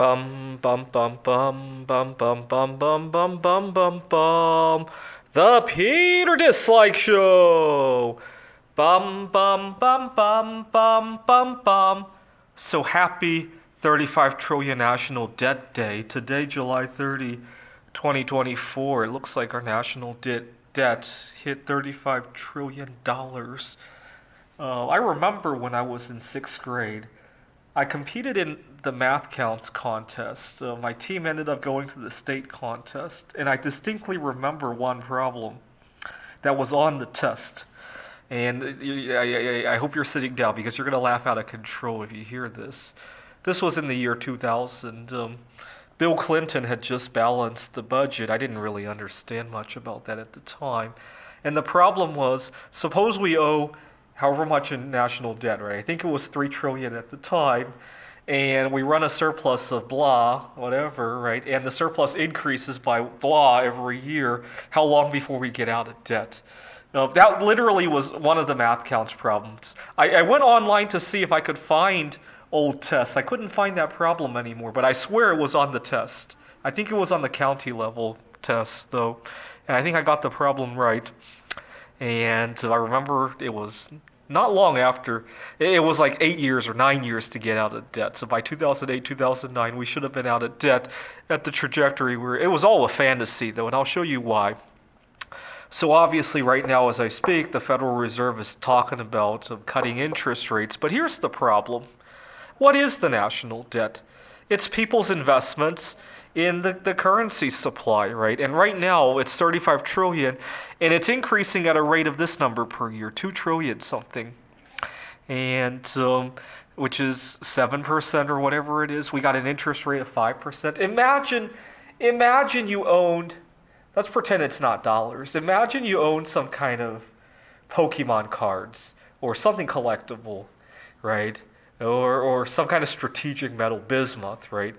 Bum bum bum bum bum bum bum bum bum bum bum bum. The Peter Dislike Show. Bum bum bum bum bum bum bum. So happy 35 trillion National Debt Day. Today, July 30, 2024. It looks like our national debt hit $35 trillion. I remember when I was in sixth grade. I competed in the math counts contest. My team ended up going to the state contest, and I distinctly remember one problem that was on the test. And I hope you're sitting down because you're going to laugh out of control if you hear this. This was in the year 2000. Bill Clinton had just balanced the budget. I didn't really understand much about that at the time. And the problem was, suppose we owe however much in national debt, right? I think it was 3 trillion at the time, and we run a surplus of blah, whatever, right? And the surplus increases by blah every year. How long before we get out of debt? That literally was one of the math counts problems. I went online to see if I could find old tests. I couldn't find that problem anymore, but I swear it was on the test. I think it was on the county level test, though. And I think I got the problem right. And I remember it was not long after, it was like 8 years or 9 years to get out of debt. So by 2008, 2009, we should have been out of debt at the trajectory where it was all a fantasy, though, and I'll show you why. So obviously, right now, as I speak, the Federal Reserve is talking about cutting interest rates. But here's the problem. What is the national debt? It's people's investments in the currency supply, right? And right now it's 35 trillion and it's increasing at a rate of this number per year, 2 trillion something. And which is 7% or whatever it is. We got an interest rate of 5%. Imagine you owned, let's pretend it's not dollars. Imagine you owned some kind of Pokemon cards or something collectible, right? Or some kind of strategic metal, bismuth, right?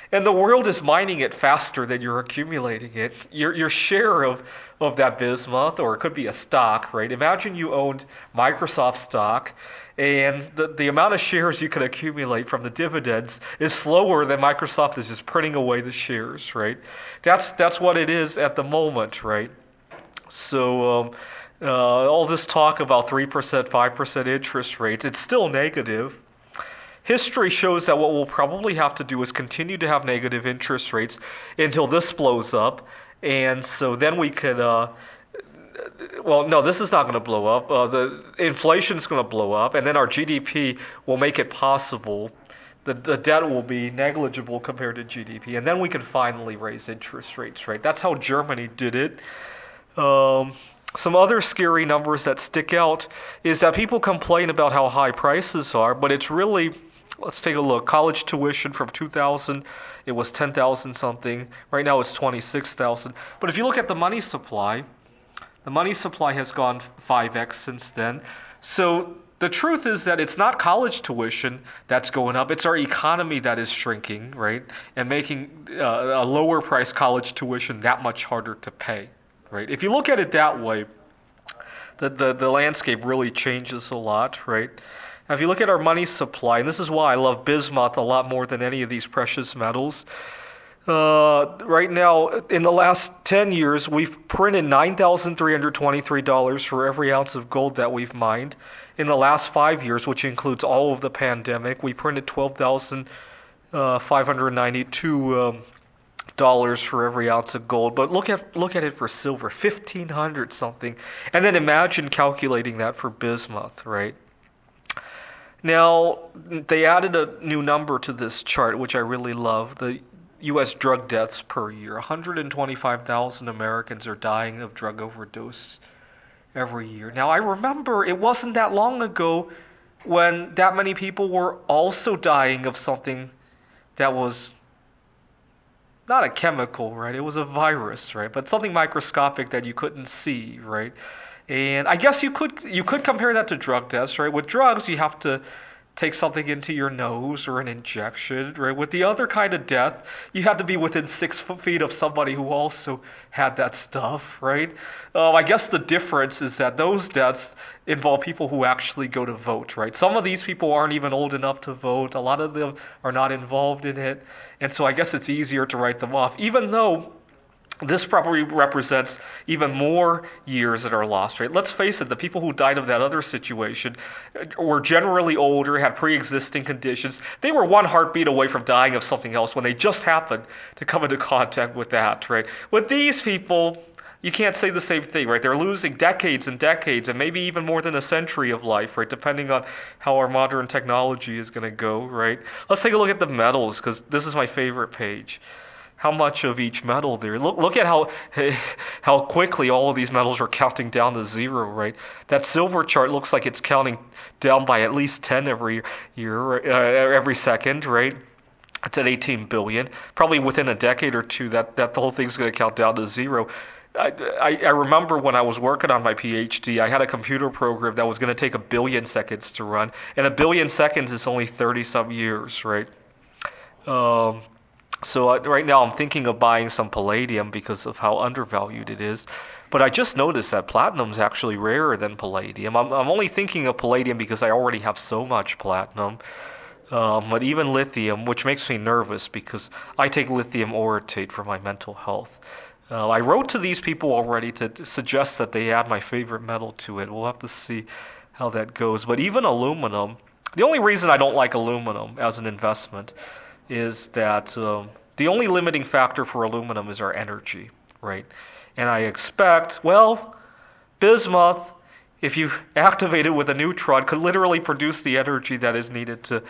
And the world is mining it faster than you're accumulating it. Your share of that bismuth, or it could be a stock, right? Imagine you owned Microsoft stock, and the amount of shares you could accumulate from the dividends is slower than Microsoft is just printing away the shares, right? That's what it is at the moment, right? So all this talk about 3%, 5% interest rates, it's still negative. History shows that what we'll probably have to do is continue to have negative interest rates until this blows up. And so then we could, well, no, this is not going to blow up. The inflation is going to blow up, and then our GDP will make it possible. The debt will be negligible compared to GDP, and then we can finally raise interest rates, right? That's how Germany did it. Some other scary numbers that stick out is that people complain about how high prices are, but it's really, let's take a look. College tuition from 2000, it was 10,000 something. Right now it's 26,000. But if you look at the money supply has gone 5x since then. So the truth is that it's not college tuition that's going up, it's our economy that is shrinking, right? And making a lower price college tuition that much harder to pay, right? If you look at it that way, the landscape really changes a lot, right? Now, if you look at our money supply, and this is why I love bismuth a lot more than any of these precious metals. Right now, in the last 10 years, we've printed $9,323 for every ounce of gold that we've mined. In the last 5 years, which includes all of the pandemic, we printed $12,592 for every ounce of gold. But look at it for silver, 1,500 something. And then imagine calculating that for bismuth, right? Now, they added a new number to this chart, which I really love. The U.S. drug deaths per year. 125,000 Americans are dying of drug overdose every year. Now, I remember it wasn't that long ago when that many people were also dying of something that was not a chemical, right? It was a virus, right? But something microscopic that you couldn't see, right? And I guess you could compare that to drug deaths, right? With drugs, you have to take something into your nose or an injection, right? With the other kind of death, you had to be within 6 feet of somebody who also had that stuff, right? I guess the difference is that those deaths involve people who actually go to vote, right? Some of these people aren't even old enough to vote. A lot of them are not involved in it. And so I guess it's easier to write them off, even though this probably represents even more years that are lost, right? Let's face it, the people who died of that other situation were generally older, had pre-existing conditions. They were one heartbeat away from dying of something else when they just happened to come into contact with that, right? With these people, you can't say the same thing, right? They're losing decades and decades and maybe even more than a century of life, right? Depending on how our modern technology is going to go, right? Let's take a look at the metals, because this is my favorite page. How much of each metal there. Look at how quickly all of these metals are counting down to zero, right? That silver chart looks like it's counting down by at least 10 every year, every second, right? It's at 18 billion. Probably within a decade or two, that the whole thing's going to count down to zero. I remember when I was working on my PhD, I had a computer program that was going to take 1 billion seconds to run, and 1 billion seconds is only 30-some years, right? So right now I'm thinking of buying some palladium because of how undervalued it is. But I just noticed that platinum is actually rarer than palladium. I'm only thinking of palladium because I already have so much platinum. But even lithium, which makes me nervous because I take lithium orotate for my mental health. I wrote to these people already to suggest that they add my favorite metal to it. We'll have to see how that goes. But even aluminum, the only reason I don't like aluminum as an investment is that the only limiting factor for aluminum is our energy, right? And I expect, well, bismuth, if you activate it with a neutron, could literally produce the energy that is needed to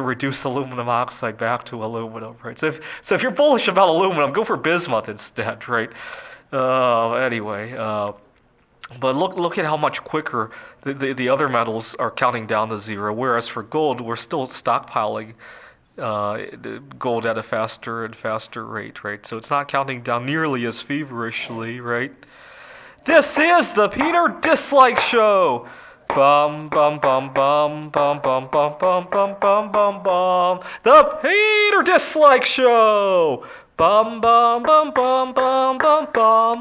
reduce aluminum oxide back to aluminum, right? So if you're bullish about aluminum, go for bismuth instead, right? Anyway, but look at how much quicker the other metals are counting down to zero, whereas for gold, we're still stockpiling gold at a faster and faster rate, right? So it's not counting down nearly as feverishly, right? This is the Peter Dislike Show. Bum bum bum bum bum bum bum bum bum bum bum bum. The Peter Dislike Show. Bum bum bum bum bum bum bum.